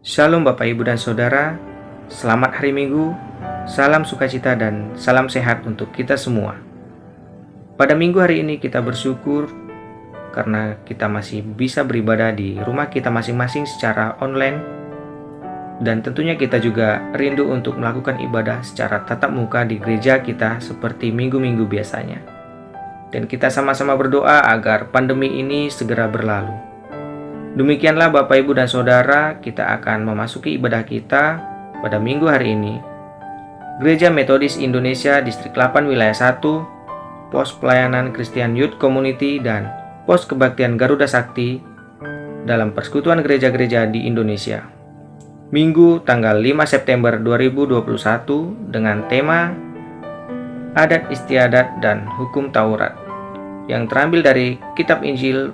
Shalom Bapak Ibu dan Saudara, selamat hari Minggu, salam sukacita dan salam sehat untuk kita semua. Pada minggu hari ini kita bersyukur karena kita masih bisa beribadah di rumah kita masing-masing secara online. Dan tentunya kita juga rindu untuk melakukan ibadah secara tatap muka di gereja kita seperti minggu-minggu biasanya. Dan kita sama-sama berdoa agar pandemi ini segera berlalu. Demikianlah Bapak Ibu dan Saudara, kita akan memasuki ibadah kita pada minggu hari ini. Gereja Metodis Indonesia Distrik 8 Wilayah 1, Pos Pelayanan Christian Youth Community dan Pos Kebaktian Garuda Sakti dalam Persekutuan Gereja-Gereja di Indonesia. Minggu tanggal 5 September 2021 dengan tema Adat Istiadat dan Hukum Taurat yang terambil dari Kitab Injil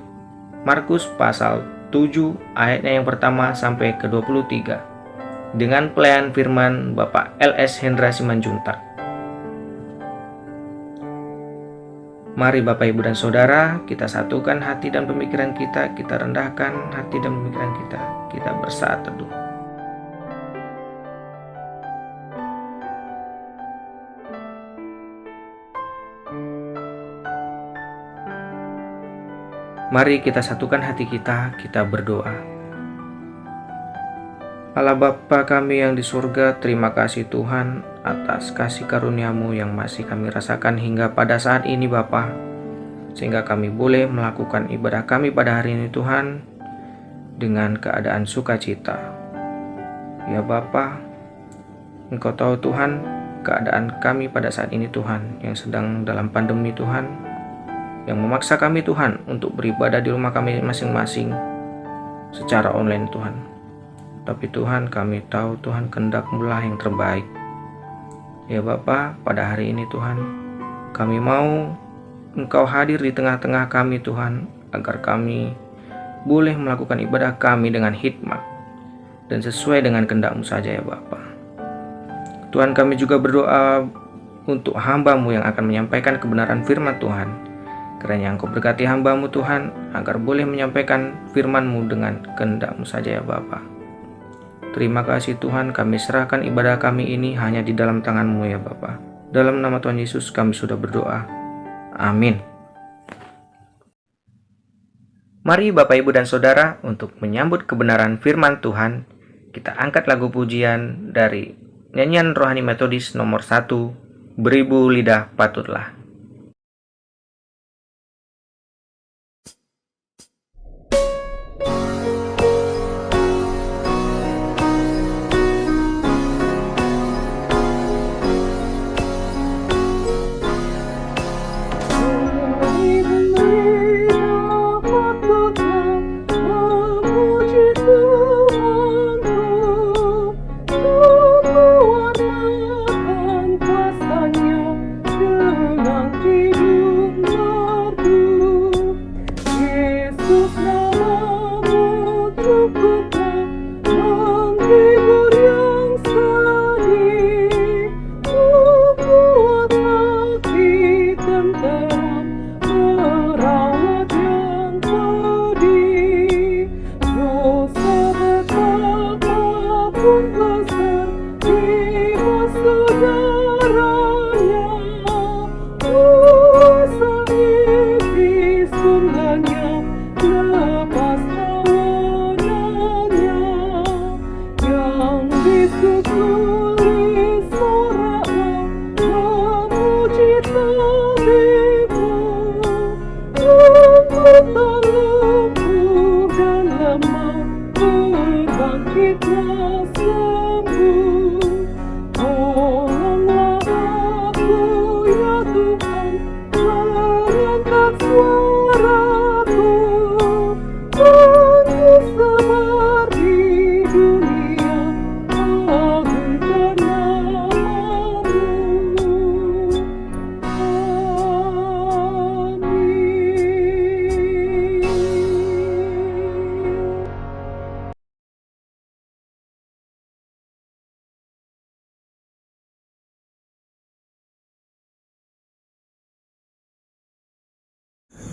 Markus pasal 7 ayatnya yang pertama sampai ke 23 dengan pelayan firman Bapak LS Hendra Simanjuntak. Mari Bapak Ibu dan Saudara, kita satukan hati dan pemikiran kita rendahkan hati dan pemikiran kita bersaat teduh. Mari kita satukan hati kita berdoa. Allah Bapa kami yang di surga, terima kasih Tuhan atas kasih karunia-Mu yang masih kami rasakan hingga pada saat ini Bapa, sehingga kami boleh melakukan ibadah kami pada hari ini Tuhan dengan keadaan sukacita. Ya Bapa, Engkau tahu Tuhan keadaan kami pada saat ini Tuhan yang sedang dalam pandemi Tuhan, yang memaksa kami Tuhan untuk beribadah di rumah kami masing-masing secara online Tuhan. Tapi Tuhan, kami tahu Tuhan kehendak-Mu lah yang terbaik. Ya Bapa, pada hari ini Tuhan, kami mau Engkau hadir di tengah-tengah kami Tuhan, agar kami boleh melakukan ibadah kami dengan hikmat dan sesuai dengan kehendak-Mu saja ya Bapa. Tuhan, kami juga berdoa untuk hamba-Mu yang akan menyampaikan kebenaran firman Tuhan. Kiranya Engkau berkati hamba-Mu Tuhan, agar boleh menyampaikan firman-Mu dengan kehendak-Mu saja ya Bapa. Terima kasih Tuhan, kami serahkan ibadah kami ini hanya di dalam tangan-Mu ya Bapa. Dalam nama Tuhan Yesus kami sudah berdoa. Amin. Mari Bapak Ibu dan Saudara, untuk menyambut kebenaran firman Tuhan, kita angkat lagu pujian dari nyanyian rohani Metodis nomor 1, Beribu Lidah Patutlah.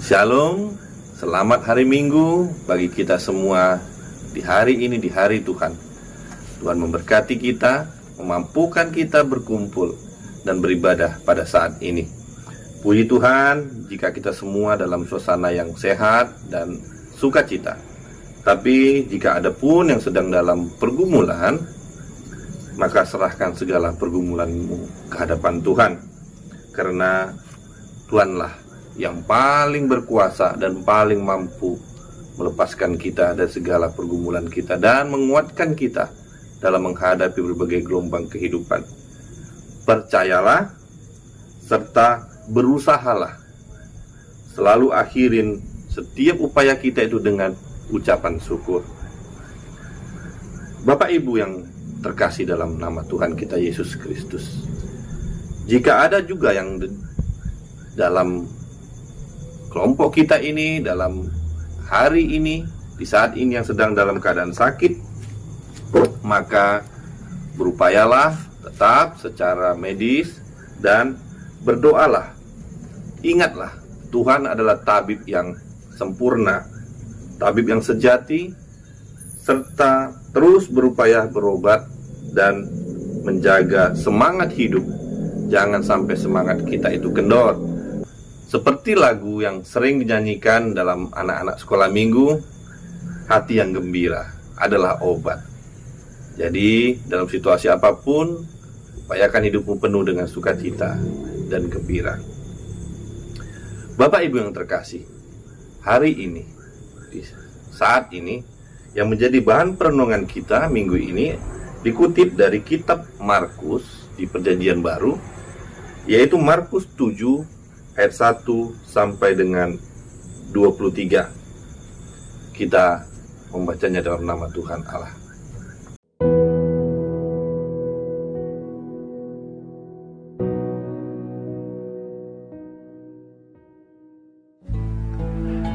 Shalom, selamat hari Minggu bagi kita semua di hari ini, di hari Tuhan. Tuhan memberkati kita, memampukan kita berkumpul dan beribadah pada saat ini. Puji Tuhan jika kita semua dalam suasana yang sehat dan sukacita. Tapi jika ada pun yang sedang dalam pergumulan, maka serahkan segala pergumulanmu ke hadapan Tuhan. Karena Tuhanlah yang paling berkuasa dan paling mampu melepaskan kita dari segala pergumulan kita dan menguatkan kita dalam menghadapi berbagai gelombang kehidupan. Percayalah serta berusahalah selalu akhirin setiap upaya kita itu dengan ucapan syukur. Bapak Ibu yang terkasih dalam nama Tuhan kita Yesus Kristus, jika ada juga yang dalam kelompok kita ini, dalam hari ini, di saat ini yang sedang dalam keadaan sakit, maka berupayalah tetap secara medis dan berdoalah. Ingatlah, Tuhan adalah tabib yang sempurna, tabib yang sejati, serta terus berupaya berobat dan menjaga semangat hidup. Jangan sampai semangat kita itu kendor. Seperti lagu yang sering dinyanyikan dalam anak-anak sekolah minggu, hati yang gembira adalah obat. Jadi dalam situasi apapun, upayakan hidupmu penuh dengan sukacita dan gembira. Bapak Ibu yang terkasih, hari ini, saat ini, yang menjadi bahan perenungan kita minggu ini dikutip dari kitab Markus di Perjanjian Baru, yaitu Markus 7 ayat 1 sampai dengan 23. Kita membacanya dalam nama Tuhan Allah.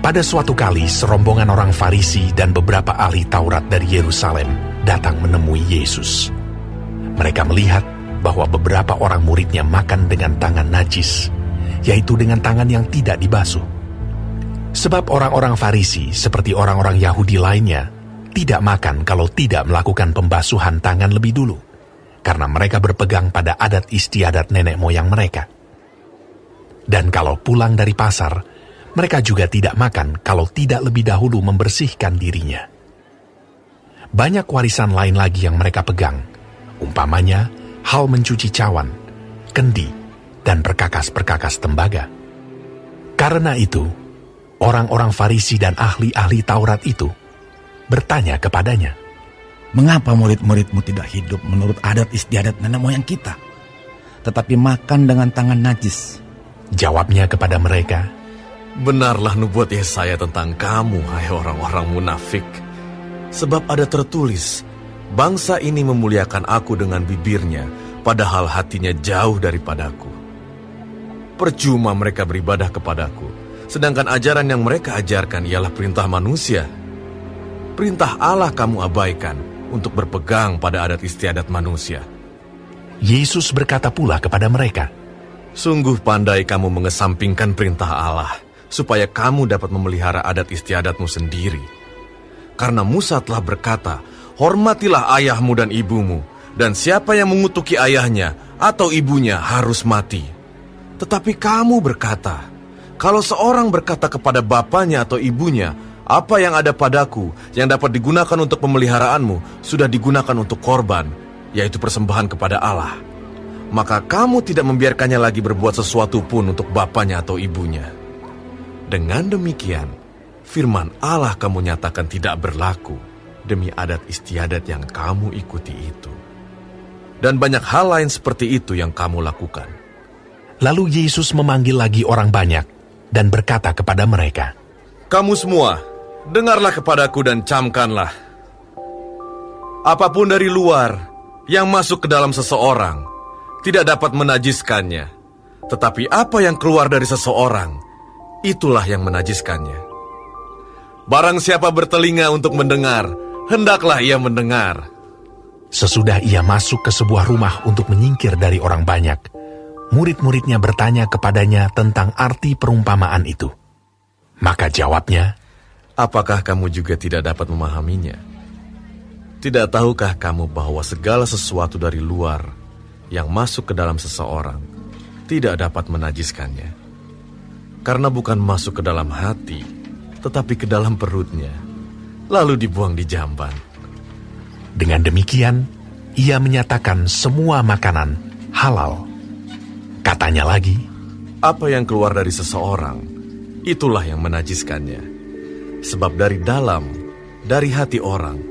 Pada suatu kali, serombongan orang Farisi dan beberapa ahli Taurat dari Yerusalem datang menemui Yesus. Mereka melihat bahwa beberapa orang muridnya makan dengan tangan najis, yaitu dengan tangan yang tidak dibasuh. Sebab orang-orang Farisi, seperti orang-orang Yahudi lainnya, tidak makan kalau tidak melakukan pembasuhan tangan lebih dulu, karena mereka berpegang pada adat istiadat nenek moyang mereka. Dan kalau pulang dari pasar, mereka juga tidak makan kalau tidak lebih dahulu membersihkan dirinya. Banyak warisan lain lagi yang mereka pegang, umpamanya hal mencuci cawan, kendi, dan perkakas-perkakas tembaga. Karena itu, orang-orang Farisi dan ahli-ahli Taurat itu bertanya kepadanya, "Mengapa murid-muridmu tidak hidup menurut adat istiadat nenek moyang kita, tetapi makan dengan tangan najis?" Jawabnya kepada mereka, "Benarlah nubuat Yesaya tentang kamu, hai orang-orang munafik. Sebab ada tertulis, bangsa ini memuliakan aku dengan bibirnya, padahal hatinya jauh daripadaku. Percuma mereka beribadah kepadaku, sedangkan ajaran yang mereka ajarkan ialah perintah manusia. Perintah Allah kamu abaikan untuk berpegang pada adat istiadat manusia." Yesus berkata pula kepada mereka, "Sungguh pandai kamu mengesampingkan perintah Allah, supaya kamu dapat memelihara adat istiadatmu sendiri. Karena Musa telah berkata, hormatilah ayahmu dan ibumu, dan siapa yang mengutuki ayahnya atau ibunya harus mati. Tetapi kamu berkata, kalau seorang berkata kepada bapanya atau ibunya, apa yang ada padaku yang dapat digunakan untuk pemeliharaanmu sudah digunakan untuk korban, yaitu persembahan kepada Allah, maka kamu tidak membiarkannya lagi berbuat sesuatu pun untuk bapanya atau ibunya. Dengan demikian, firman Allah kamu nyatakan tidak berlaku demi adat istiadat yang kamu ikuti itu. Dan banyak hal lain seperti itu yang kamu lakukan." Lalu Yesus memanggil lagi orang banyak dan berkata kepada mereka, "Kamu semua, dengarlah kepadaku dan camkanlah. Apapun dari luar yang masuk ke dalam seseorang tidak dapat menajiskannya, tetapi apa yang keluar dari seseorang, itulah yang menajiskannya. Barang siapa bertelinga untuk mendengar, hendaklah ia mendengar." Sesudah ia masuk ke sebuah rumah untuk menyingkir dari orang banyak, murid-muridnya bertanya kepadanya tentang arti perumpamaan itu. Maka jawabnya, "Apakah kamu juga tidak dapat memahaminya? Tidak tahukah kamu bahwa segala sesuatu dari luar yang masuk ke dalam seseorang tidak dapat menajiskannya? Karena bukan masuk ke dalam hati, tetapi ke dalam perutnya, lalu dibuang di jamban. Dengan demikian, ia menyatakan semua makanan halal. Katanya lagi, Apa yang keluar dari seseorang, itulah yang menajiskannya. Sebab dari dalam, dari hati orang,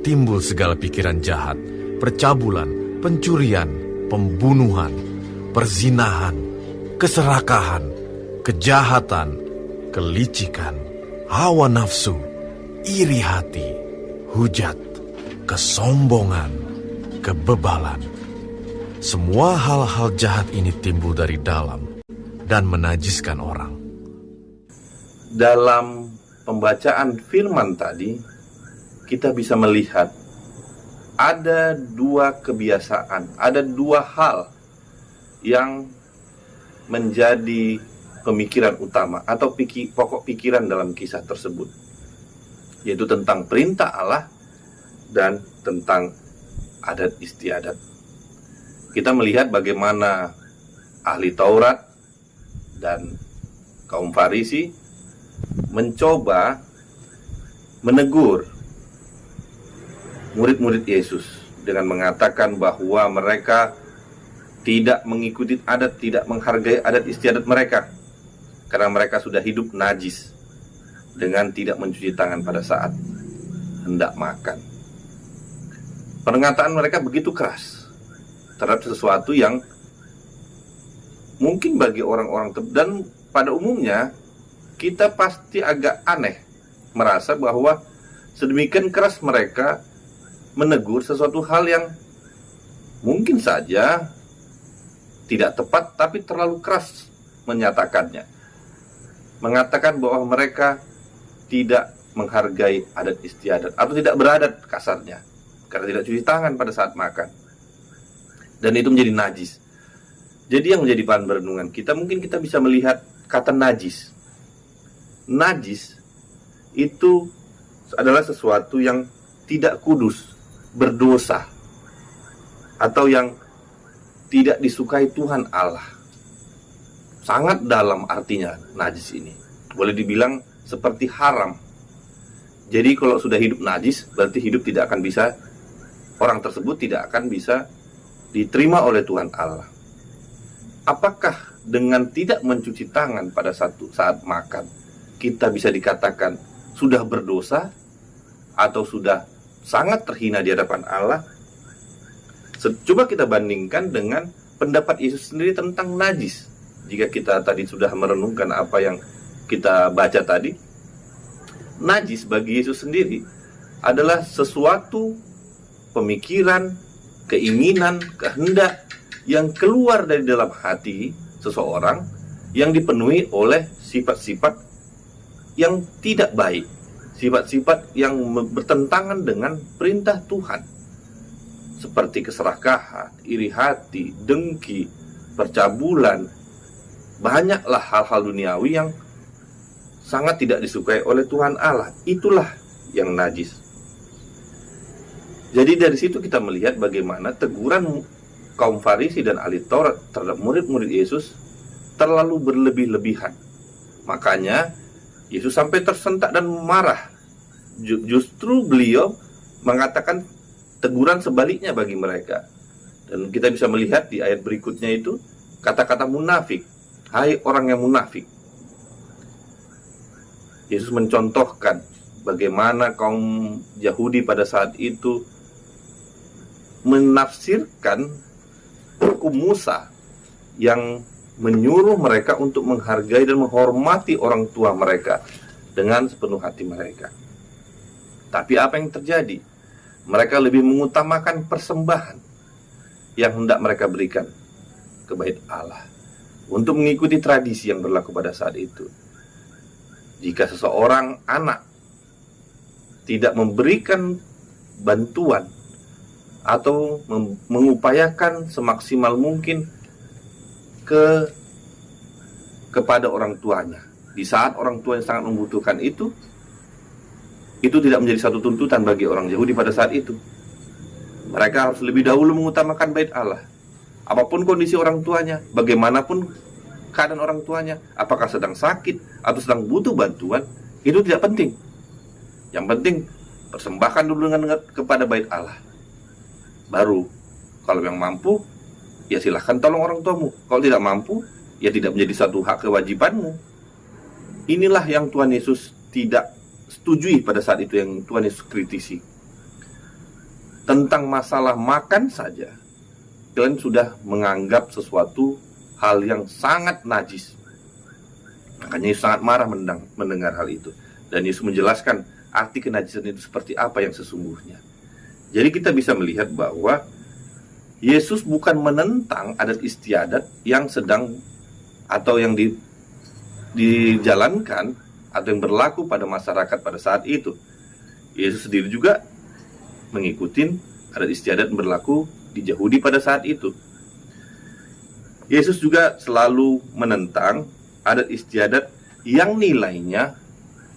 timbul segala pikiran jahat, percabulan, pencurian, pembunuhan, perzinahan, keserakahan, kejahatan, kelicikan, hawa nafsu, iri hati, hujat, kesombongan, kebebalan. Semua hal-hal jahat ini timbul dari dalam dan menajiskan orang. Dalam pembacaan firman tadi, kita bisa melihat ada dua kebiasaan, ada dua hal yang menjadi pemikiran utama atau pokok pikiran dalam kisah tersebut, yaitu tentang perintah Allah dan tentang adat istiadat. Kita melihat bagaimana ahli Taurat dan kaum Farisi mencoba menegur murid-murid Yesus dengan mengatakan bahwa mereka tidak mengikuti adat, tidak menghargai adat istiadat mereka, karena mereka sudah hidup najis dengan tidak mencuci tangan pada saat hendak makan. Pernyataan mereka begitu keras terhadap sesuatu yang mungkin bagi orang-orang dan pada umumnya kita pasti agak aneh merasa bahwa sedemikian keras mereka menegur sesuatu hal yang mungkin saja tidak tepat, tapi terlalu keras menyatakannya. Mengatakan bahwa mereka tidak menghargai adat istiadat atau tidak beradat kasarnya, karena tidak cuci tangan pada saat makan. Dan itu menjadi najis. Jadi yang menjadi bahan perenungan kita, mungkin kita bisa melihat kata najis. Najis itu adalah sesuatu yang tidak kudus, berdosa, atau yang tidak disukai Tuhan Allah. Sangat dalam artinya najis ini. Boleh dibilang seperti haram. Jadi kalau sudah hidup najis, berarti hidup tidak akan bisa, orang tersebut tidak akan bisa diterima oleh Tuhan Allah. Apakah dengan tidak mencuci tangan pada saat makan, kita bisa dikatakan sudah berdosa atau sudah sangat terhina di hadapan Allah? Coba kita bandingkan dengan pendapat Yesus sendiri tentang najis. Jika kita tadi sudah merenungkan apa yang kita baca tadi, najis bagi Yesus sendiri adalah sesuatu pemikiran, keinginan, kehendak yang keluar dari dalam hati seseorang yang dipenuhi oleh sifat-sifat yang tidak baik, sifat-sifat yang bertentangan dengan perintah Tuhan, seperti keserakahan, iri hati, dengki, percabulan. Banyaklah hal-hal duniawi yang sangat tidak disukai oleh Tuhan Allah. Itulah yang najis. Jadi dari situ kita melihat bagaimana teguran kaum Farisi dan ahli Taurat terhadap murid-murid Yesus terlalu berlebih-lebihan. Makanya Yesus sampai tersentak dan marah. Justru beliau mengatakan teguran sebaliknya bagi mereka. Dan kita bisa melihat di ayat berikutnya itu kata-kata munafik. Hai orang yang munafik. Yesus mencontohkan bagaimana kaum Yahudi pada saat itu menafsirkan hukum Musa yang menyuruh mereka untuk menghargai dan menghormati orang tua mereka dengan sepenuh hati mereka. Tapi apa yang terjadi? Mereka lebih mengutamakan persembahan yang hendak mereka berikan ke bait Allah untuk mengikuti tradisi yang berlaku pada saat itu. Jika seseorang anak tidak memberikan bantuan atau mengupayakan semaksimal mungkin kepada orang tuanya di saat orang tua yang sangat membutuhkan itu, itu tidak menjadi satu tuntutan bagi orang Yahudi pada saat itu. Mereka harus lebih dahulu mengutamakan bait Allah. Apapun kondisi orang tuanya, bagaimanapun keadaan orang tuanya, apakah sedang sakit atau sedang butuh bantuan, itu tidak penting. Yang penting persembahkan dulu dengan kepada bait Allah. Baru kalau yang mampu, ya silahkan tolong orang tuamu. Kalau tidak mampu, ya tidak menjadi satu hak kewajibanmu. Inilah yang Tuhan Yesus tidak setujui pada saat itu, yang Tuhan Yesus kritisi. Tentang masalah makan saja, kalian sudah menganggap sesuatu hal yang sangat najis. Makanya Yesus sangat marah mendengar hal itu. Dan Yesus menjelaskan arti kenajisan itu seperti apa yang sesungguhnya. Jadi kita bisa melihat bahwa Yesus bukan menentang adat istiadat yang sedang atau yang dijalankan atau yang berlaku pada masyarakat pada saat itu. Yesus sendiri juga mengikuti adat istiadat yang berlaku di Yahudi pada saat itu. Yesus juga selalu menentang adat istiadat yang nilainya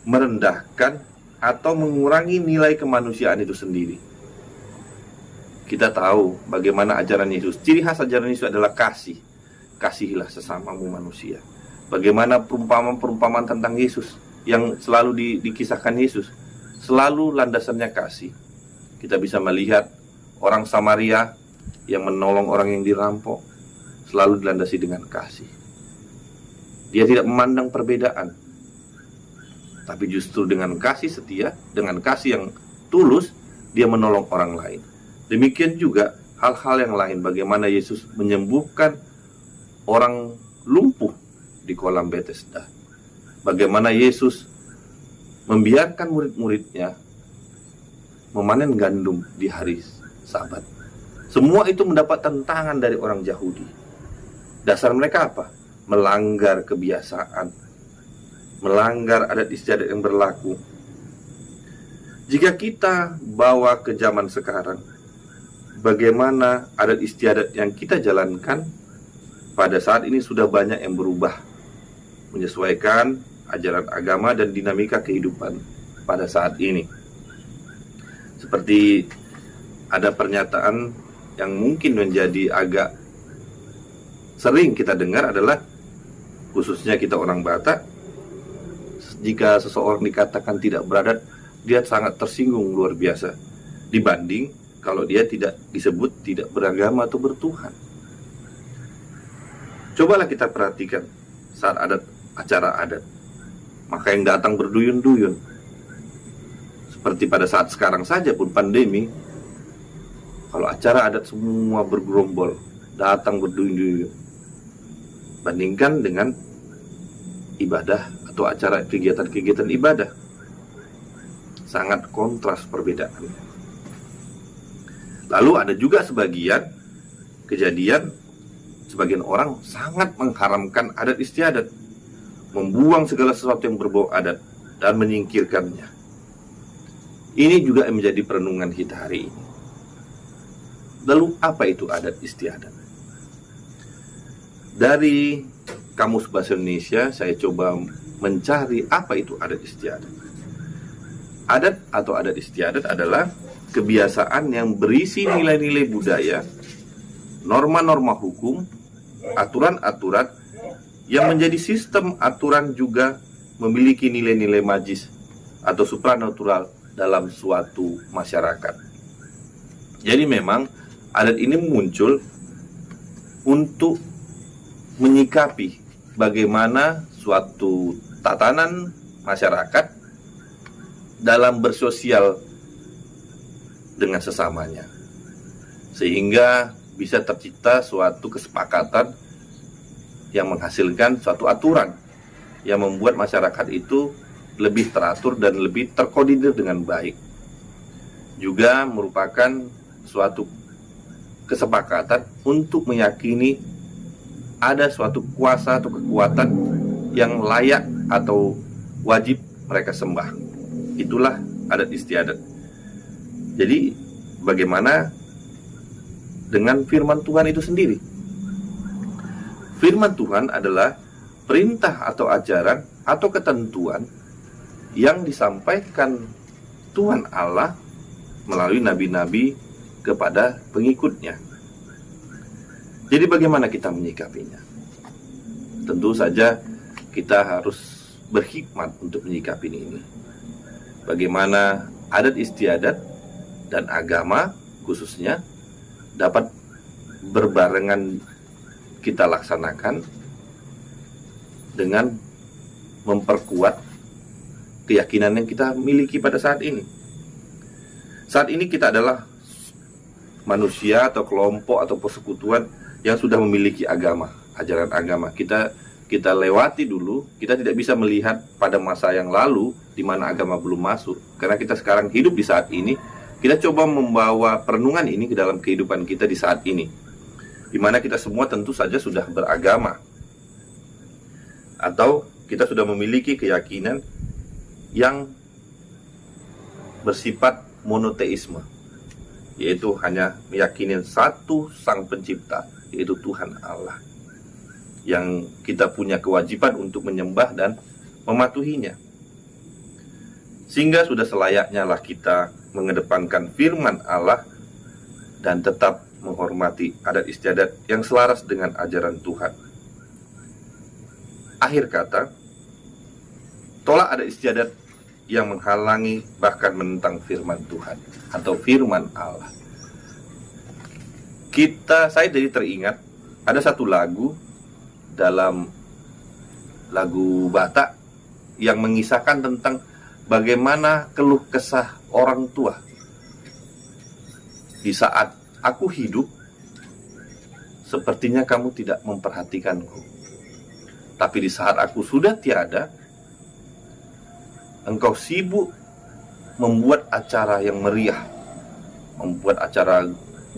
merendahkan atau mengurangi nilai kemanusiaan itu sendiri. Kita tahu bagaimana ajaran Yesus. Ciri khas ajaran Yesus adalah kasih. Kasihilah sesamamu manusia. Bagaimana perumpamaan-perumpamaan tentang Yesus yang selalu dikisahkan Yesus, selalu landasannya kasih. Kita bisa melihat orang Samaria yang menolong orang yang dirampok, selalu dilandasi dengan kasih. Dia tidak memandang perbedaan, tapi justru dengan kasih setia, dengan kasih yang tulus, dia menolong orang lain. Demikian juga hal-hal yang lain, bagaimana Yesus menyembuhkan orang lumpuh di kolam Bethesda. Bagaimana Yesus membiarkan murid-muridnya memanen gandum di hari Sabat. Semua itu mendapat tentangan dari orang Yahudi. Dasar mereka apa? Melanggar kebiasaan, melanggar adat istiadat yang berlaku. Jika kita bawa ke zaman sekarang, bagaimana adat istiadat yang kita jalankan pada saat ini sudah banyak yang berubah, menyesuaikan ajaran agama dan dinamika kehidupan pada saat ini. Seperti ada pernyataan yang mungkin menjadi agak sering kita dengar adalah, khususnya kita orang Batak, jika seseorang dikatakan tidak beradat, dia sangat tersinggung luar biasa, dibanding kalau dia tidak disebut tidak beragama atau bertuhan. Cobalah kita perhatikan saat ada acara adat, maka yang datang berduyun-duyun. Seperti pada saat sekarang saja pun pandemi, kalau acara adat semua bergerombol, datang berduyun-duyun. Bandingkan dengan ibadah atau acara kegiatan-kegiatan ibadah, sangat kontras perbedaan. Lalu ada juga sebagian kejadian, sebagian orang sangat mengharamkan adat istiadat, membuang segala sesuatu yang berbau adat dan menyingkirkannya. Ini juga yang menjadi perenungan kita hari ini. Lalu apa itu adat istiadat? Dari Kamus Bahasa Indonesia saya coba mencari apa itu adat istiadat. Adat atau adat istiadat adalah kebiasaan yang berisi nilai-nilai budaya, norma-norma hukum, aturan-aturan yang menjadi sistem aturan, juga memiliki nilai-nilai magis atau supranatural dalam suatu masyarakat. Jadi memang adat ini muncul untuk menyikapi bagaimana suatu tatanan masyarakat dalam bersosial dengan sesamanya, sehingga bisa tercipta suatu kesepakatan yang menghasilkan suatu aturan yang membuat masyarakat itu lebih teratur dan lebih terkoordinir dengan baik. Juga merupakan suatu kesepakatan untuk meyakini ada suatu kuasa atau kekuatan yang layak atau wajib mereka sembah. Itulah adat istiadat. Jadi bagaimana dengan firman Tuhan itu sendiri? Firman Tuhan adalah perintah atau ajaran atau ketentuan yang disampaikan Tuhan Allah melalui nabi-nabi kepada pengikutnya. Jadi bagaimana kita menyikapinya? Tentu saja kita harus berhikmat untuk menyikapi ini. Bagaimana adat istiadat dan agama khususnya dapat berbarengan kita laksanakan dengan memperkuat keyakinan yang kita miliki pada saat ini. Saat ini kita adalah manusia atau kelompok atau persekutuan yang sudah memiliki agama, ajaran agama. Kita lewati dulu, kita tidak bisa melihat pada masa yang lalu di mana agama belum masuk. Karena kita sekarang hidup di saat ini, kita coba membawa perenungan ini ke dalam kehidupan kita di saat ini. Di mana kita semua tentu saja sudah beragama. Atau kita sudah memiliki keyakinan yang bersifat monoteisme, yaitu hanya meyakini satu sang pencipta, yaitu Tuhan Allah, yang kita punya kewajiban untuk menyembah dan mematuhinya. Sehingga sudah selayaknya lah kita mengedepankan firman Allah dan tetap menghormati adat istiadat yang selaras dengan ajaran Tuhan. Akhir kata, tolak adat istiadat yang menghalangi bahkan menentang firman Tuhan atau firman Allah. Saya jadi teringat ada satu lagu dalam lagu Batak yang mengisahkan tentang bagaimana keluh kesah orang tua. Di saat aku hidup, sepertinya kamu tidak memperhatikanku. Tapi di saat aku sudah tiada, engkau sibuk membuat acara yang meriah, membuat acara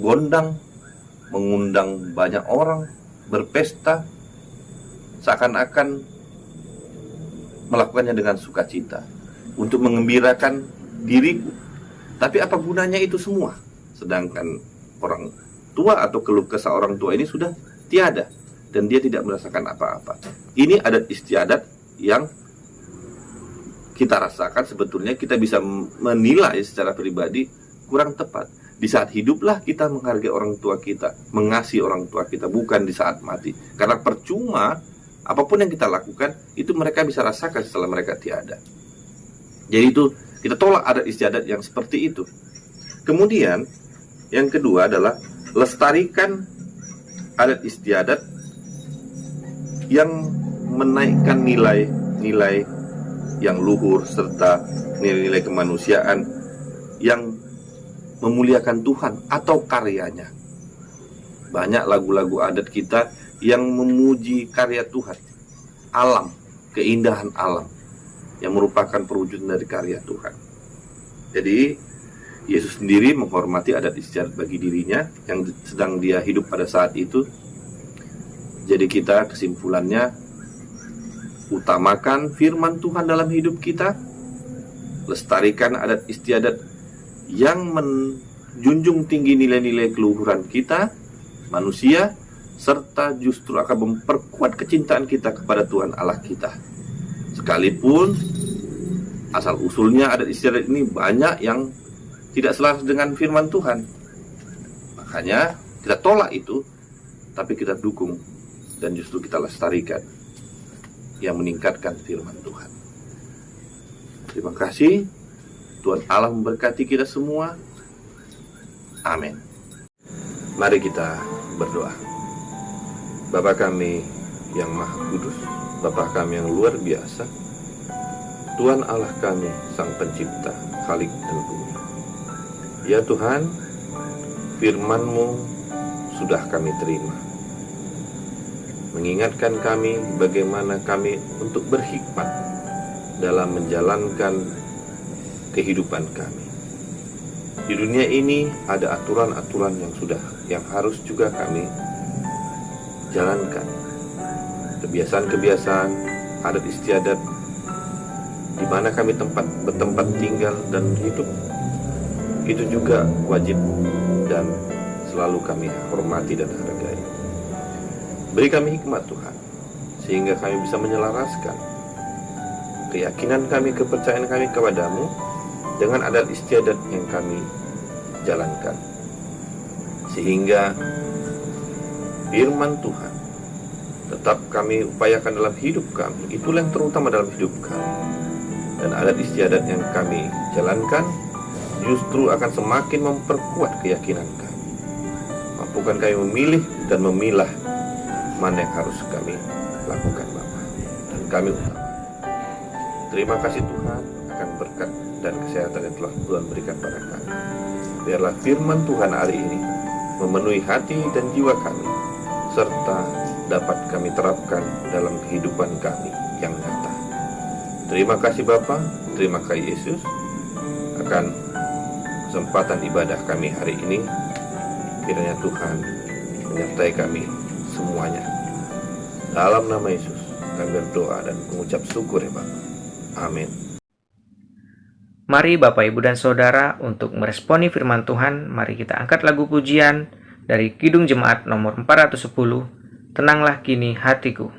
gondang, mengundang banyak orang, berpesta, seakan-akan melakukannya dengan sukacita untuk mengembirakan diriku. Tapi apa gunanya itu semua? Sedangkan orang tua atau keluh kesah orang tua ini sudah tiada dan dia tidak merasakan apa-apa. Ini adat istiadat yang kita rasakan sebetulnya kita bisa menilai secara pribadi kurang tepat. Di saat hiduplah kita menghargai orang tua kita, mengasihi orang tua kita, bukan di saat mati. Karena percuma apapun yang kita lakukan itu mereka bisa rasakan setelah mereka tiada. Jadi itu kita tolak adat istiadat yang seperti itu. Kemudian yang kedua adalah lestarikan adat istiadat yang menaikkan nilai-nilai yang luhur serta nilai-nilai kemanusiaan yang memuliakan Tuhan atau karyanya. Banyak lagu-lagu adat kita yang memuji karya Tuhan, alam, keindahan alam yang merupakan perwujudan dari karya Tuhan. Jadi Yesus sendiri menghormati adat istiadat bagi dirinya yang sedang dia hidup pada saat itu. Jadi kita kesimpulannya, utamakan firman Tuhan dalam hidup kita, lestarikan adat istiadat yang menjunjung tinggi nilai-nilai keluhuran kita, manusia, serta justru akan memperkuat kecintaan kita kepada Tuhan Allah kita. Sekalipun asal-usulnya adat istiadat ini banyak yang tidak selaras dengan firman Tuhan. Makanya kita tolak itu, tapi kita dukung dan justru kita lestarikan yang meningkatkan firman Tuhan. Terima kasih. Tuhan Allah memberkati kita semua. Amin. Mari kita berdoa. Bapa kami yang Maha Kudus, Bapa kami yang luar biasa, Tuhan Allah kami, Sang Pencipta, Khalik dan bumi. Ya Tuhan, firman-Mu sudah kami terima, mengingatkan kami bagaimana kami untuk berhikmat dalam menjalankan kehidupan kami. Di dunia ini ada aturan-aturan yang harus juga kami jalankan. Kebiasaan-kebiasaan, adat istiadat di mana kami bertempat tinggal dan hidup, itu juga wajib dan selalu kami hormati dan hargai. Beri kami hikmat Tuhan, sehingga kami bisa menyelaraskan keyakinan kami, kepercayaan kami kepadamu dengan adat istiadat yang kami jalankan, sehingga firman Tuhan tetap kami upayakan dalam hidup kami. Itulah yang terutama dalam hidup kami. Dan adat istiadat yang kami jalankan justru akan semakin memperkuat keyakinan kami. Mampukan kami memilih dan memilah mana yang harus kami lakukan, Bapa. Dan kami utama. Terima kasih Tuhan akan berkat dan kesehatan yang telah Tuhan berikan pada kami. Biarlah firman Tuhan hari ini memenuhi hati dan jiwa kami, serta dapat kami terapkan dalam kehidupan kami yang nyata. Terima kasih Bapa, terima kasih Yesus akan kesempatan ibadah kami hari ini. Kiranya Tuhan menyertai kami semuanya. Dalam nama Yesus kami berdoa dan mengucap syukur ya Bapa. Amin. Mari Bapak, Ibu, dan Saudara, untuk meresponi firman Tuhan, mari kita angkat lagu pujian dari Kidung Jemaat nomor 410, Tenanglah Kini Hatiku.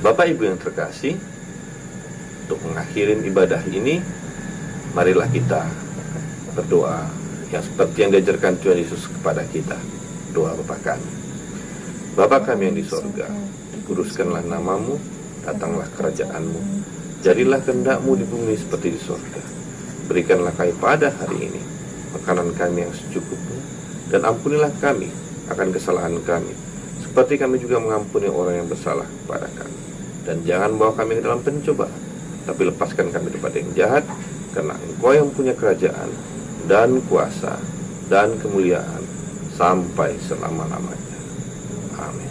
Bapak Ibu yang terkasih, untuk mengakhiri ibadah ini, marilah kita berdoa yang seperti yang diajarkan Tuhan Yesus kepada kita. Doa Bapa kami. Bapa kami yang di sorga, dikuduskanlah namamu, datanglah kerajaanmu, jadilah kehendak-mu di bumi seperti di sorga. Berikanlah kami pada hari ini makanan kami yang secukupnya, dan ampunilah kami akan kesalahan kami, seperti kami juga mengampuni orang yang bersalah kepada kami. Dan jangan bawa kami ke dalam pencobaan, tapi lepaskan kami daripada yang jahat, karena Engkau yang punya kerajaan, dan kuasa, dan kemuliaan, sampai selama-lamanya. Amin.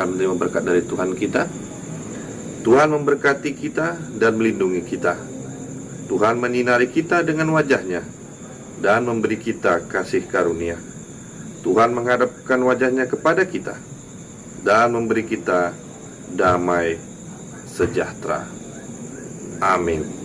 akan menerima berkat dari Tuhan kita. Tuhan memberkati kita dan melindungi kita. Tuhan menyinari kita dengan wajah-Nya dan memberi kita kasih karunia. Tuhan menghadapkan wajah-Nya kepada kita dan memberi kita damai sejahtera. Amin.